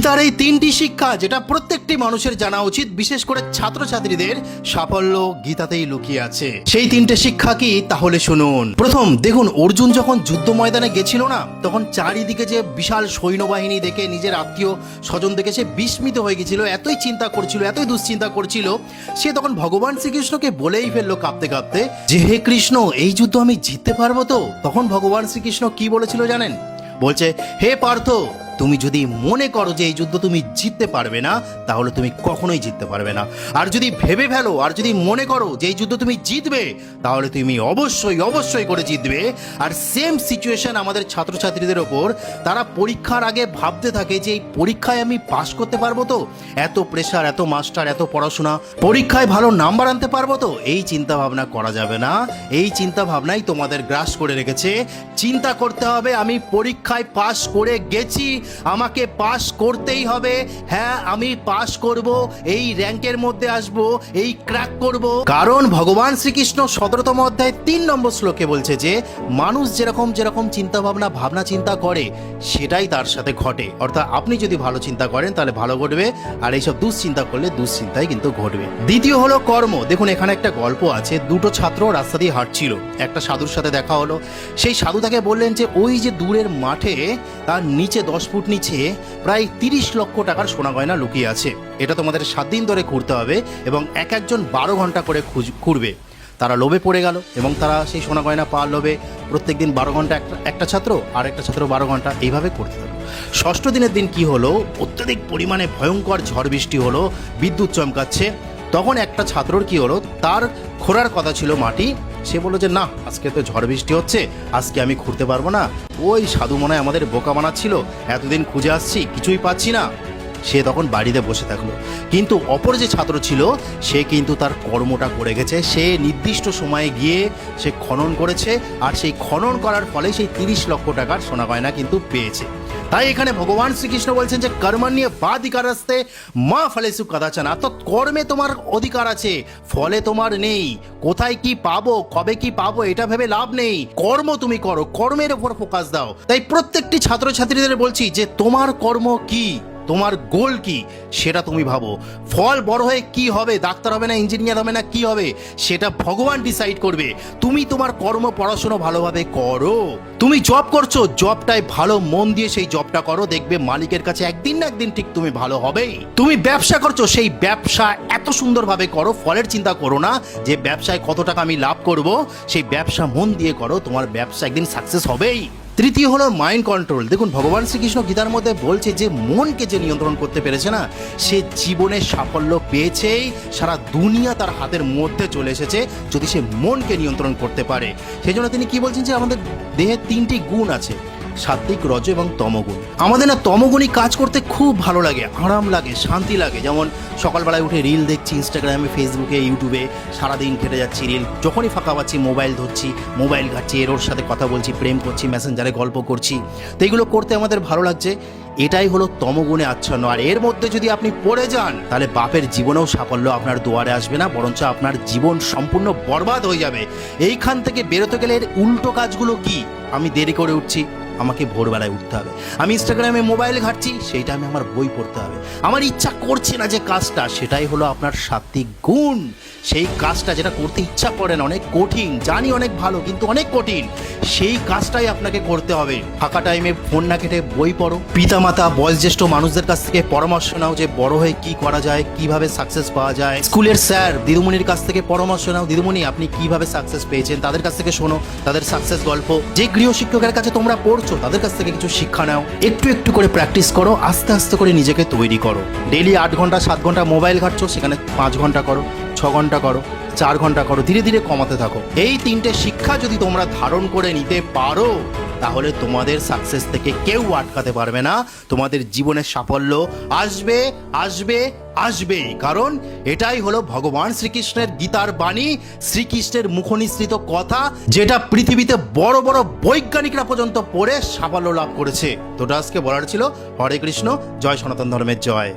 গীতার এই তিনটি শিক্ষা যেটা প্রত্যেকটি মানুষের জানা উচিত, বিশেষ করে ছাত্রছাত্রীদের সাফল্য গীতাতেই লুকিয়ে আছে। সেই তিনটে শিক্ষা কি তাহলে শুনুন। প্রথম, দেখুন অর্জুন যখন যুদ্ধ ময়দানে গেছিল না, তখন চারিদিকে যে বিশাল সৈন্যবাহিনী দেখে নিজের আত্মীয় স্বজন দেখে সে বিস্মিত হয়ে গেছিল, এতই চিন্তা করছিল, এতই দুশ্চিন্তা করছিল। সে তখন ভগবান শ্রীকৃষ্ণকে বলেই ফেললো কাঁপতে কাঁপতে যে হে কৃষ্ণ, এই যুদ্ধ আমি জিততে পারবো তো? তখন ভগবান শ্রীকৃষ্ণ কি বলেছিল জানেন? বলছে, হে পার্থ, তুমি যদি মনে করো যে এই যুদ্ধ তুমি জিততে পারবে না, তাহলে তুমি কখনোই জিততে পারবে না। আর যদি ভেবে ফেলো, আর যদি মনে করো যে এই যুদ্ধ তুমি জিতবে, তাহলে তুমি অবশ্যই অবশ্যই করে জিতবে। আর সেম সিচুয়েশন আমাদের ছাত্রছাত্রীদের ওপর। তারা পরীক্ষার আগে ভাবতে থাকে যে এই পরীক্ষায় আমি পাশ করতে পারবো তো? এত প্রেশার, এত মাস্টার, এত পড়াশোনা, পরীক্ষায় ভালো নাম্বার আনতে পারবো তো? এই চিন্তা ভাবনা করা যাবে না। এই চিন্তা ভাবনাই তোমাদের গ্রাস করে রেখেছে। চিন্তা করতে হবে আমি পরীক্ষায় পাশ করে গেছি, আমাকে পাস করতেই হবে। হ্যাঁ, আমি পাস করব, এই র্যাঙ্কের মধ্যে আসব, এই ক্র্যাক করব। কারণ ভগবান শ্রীকৃষ্ণ 17তম অধ্যায় 3 নম্বর শ্লোকে বলছে যে মানুষ যেরকম যেরকম চিন্তা ভাবনা চিন্তা করে সেটাই তার সাথে ঘটে। অর্থাৎ আপনি যদি ভালো চিন্তা করেন তাহলে ভালো ঘটবে, আর এইসব দুশ্চিন্তা করলে দুশ্চিন্তাই কিন্তু ঘটবে। দ্বিতীয় হলো কর্ম। দেখুন এখানে একটা গল্প আছে। দুটো ছাত্র রাস্তা দিয়ে হাঁটছিল, একটা সাধুর সাথে দেখা হলো। সেই সাধু তাকে বললেন যে ওই যে দূরের মাঠে তার নিচে 10 ফুট নিচে প্রায় 30 লক্ষ টাকার সোনা গয়না লুকিয়ে আছে। এটা তোমাদের 7 দিন ধরে ঘুরতে হবে এবং এক একজন 12 ঘন্টা করে ঘুরবে। তারা লোভে পড়ে গেল এবং তারা সেই সোনা গয়না পাওয়ার লোভে প্রত্যেকদিন 12 ঘন্টা একটা ছাত্র, আর একটা ছাত্র 12 ঘন্টা এইভাবে করতে থাকলো। 6ষ্ঠ দিনের দিন কি হলো, অত্যধিক পরিমাণে ভয়ঙ্কর ঝড় বৃষ্টি হলো, বিদ্যুৎ চমকাচ্ছে। তখন একটা ছাত্রর কি হলো, তার খোঁড়ার কথা ছিল মাটি। সে বললো যে না, আজকে তো ঝড় বৃষ্টি হচ্ছে, আজকে আমি ঘুরতে পারবো না। ওই সাধু মনে হয় আমাদের বোকা বানাচ্ছিল, এতদিন খুঁজে আসছি কিছুই পাচ্ছি না। সে তখন বাড়িতে বসে থাকলো। কিন্তু অপর যে ছাত্র ছিল সে কিন্তু তার কর্মটা করে গেছে। সে নির্দিষ্ট সময়ে গিয়ে সে খনন করেছে, আর সেই খনন করার ফলে সেই 30 লক্ষ টাকার সোনা গয়না কিন্তু পেয়েছে। তাই এখানে ভগবান শ্রীকৃষ্ণ বলছেন যে কর্মণ্যে বাধিকারস্তে মা ফলেষু কদাচন। অর্থাৎ কর্মে তোমার অধিকার আছে, ফলে তোমার নেই। কোথায় কি পাবো, কবে কি পাবো এটা ভেবে লাভ নেই। কর্ম তুমি করো, কর্মের উপর ফোকাস দাও। তাই প্রত্যেকটি ছাত্রছাত্রীদের বলছি যে তোমার কর্ম কি, তোমার গোল কি, সেটা তুমি ভাবো। ফল বড় হয়ে কি হবে, ডাক্তার হবে না, ইঞ্জিনিয়ার হবে না, কি হবে সেটা ভগবান ডিসাইড করবে। তুমি তোমার কর্ম পড়াশোনা ভালোভাবে করো। তুমি জব করছো, জবটাই ভালো মন দিয়ে সেই জবটা করো, দেখবে মালিকের কাছে একদিন না একদিন ঠিক তুমি ভালো হবেই। তুমি ব্যবসা করছো, সেই ব্যবসা এত সুন্দরভাবে করো, ফলের চিন্তা করো না যে ব্যবসায় কত টাকা আমি লাভ করব। সেই ব্যবসা মন দিয়ে করো, তোমার ব্যবসা একদিন সাকসেস হবেই। তৃতীয় হলো মাইন্ড কন্ট্রোল। দেখুন ভগবান শ্রীকৃষ্ণ গীতার মধ্যে বলছে যে মনকে যে নিয়ন্ত্রণ করতে পেরেছে না, সে জীবনে সাফল্য পেয়েছেই। সারা দুনিয়া তার হাতের মধ্যে চলে এসেছে যদি সে মনকে নিয়ন্ত্রণ করতে পারে। সেই জন্য তিনি কি বলছেন যে আমাদের দেহে 3টি গুণ আছে, সাত্বিক, রজ এবং তমগুণ। আমাদের না তমগুণই কাজ করতে খুব ভালো লাগে, আরাম লাগে, শান্তি লাগে। যেমন সকালবেলায় উঠে রিল দেখছি ইনস্টাগ্রামে, ফেসবুকে, ইউটিউবে, সারাদিন কেটে যাচ্ছি রিল। যখনই ফাঁকা পাচ্ছি মোবাইল ধরছি, মোবাইল ঘাটছি, এর সাথে কথা বলছি, প্রেম করছি, মেসেঞ্জারে গল্প করছি। তো এইগুলো করতে আমাদের ভালো লাগছে। এটাই হলো তমগুণে আচ্ছন্ন। আর এর মধ্যে যদি আপনি পড়ে যান তাহলে বাপের জীবনেও সাফল্য আপনার দুয়ারে আসবে না, বরঞ্চ আপনার জীবন সম্পূর্ণ বরবাদ হয়ে যাবে। এইখান থেকে বেরোতে গেলে এর উল্টো কাজগুলো কি? আমি দেরি করে উঠছি, আমাকে ভোরবেলায় উঠতে হবে। আমি ইনস্টাগ্রামে মোবাইল ঘাটছি, সেইটা আমি আমার বই পড়তে হবে। আমার ইচ্ছা করছে না যে কাজটা, সেটাই হলো আপনার সাত্বিক গুণ। সেই কাজটা যেটা করতে ইচ্ছা করে না, অনেক কঠিন, জানি অনেক ভালো কিন্তু অনেক কঠিন, সেই কাজটাই আপনাকে করতে হবে। ফাঁকা টাইমে ফোন না কেটে বই পড়ো, পিতামাতা বয়োজ্যেষ্ঠ মানুষদের কাছ থেকে পরামর্শ নাও যে বড় হয়ে কি করা যায়, কিভাবে সাকসেস পাওয়া যায়। স্কুলের স্যার দিদিমণির কাছ থেকে পরামর্শ নাও, দিদিমণি আপনি কিভাবে সাকসেস পেয়েছেন, তাদের কাছ থেকে শোনো তাদের সাকসেস গল্প। যে গৃহশিক্ষকের কাছে তোমরা পড়ছো তাদের কাছ থেকে কিছু শিক্ষা নাও। একটু একটু করে প্র্যাকটিস করো, আস্তে আস্তে করে নিজেকে তৈরি করো। ডেইলি 8 ঘন্টা 7 ঘন্টা মোবাইল ঘাটছো, সেখানে 5 ঘন্টা করো, 6 ঘন্টা করো, 4 ঘন্টা করো, ধীরে ধীরে কমাতে থাকো। এই 3টে শিক্ষা যদি তোমরা ধারণ করে নিতে পারো তাহলে তোমাদের সাকসেস থেকে কেউ আটকাতে পারবে না। তোমাদের জীবনের সাফল্য আসবে আসবে আসবে। কারণ এটাই হলো ভগবান শ্রীকৃষ্ণের গীতার বাণী, শ্রীকৃষ্ণের মুখনিসৃত কথা, যেটা পৃথিবীতে বড় বড় বৈজ্ঞানিকরা পর্যন্ত পড়ে সাফল্য লাভ করেছে। তো আজকে বলার ছিল। হরে কৃষ্ণ, জয় সনাতন ধর্মের জয়।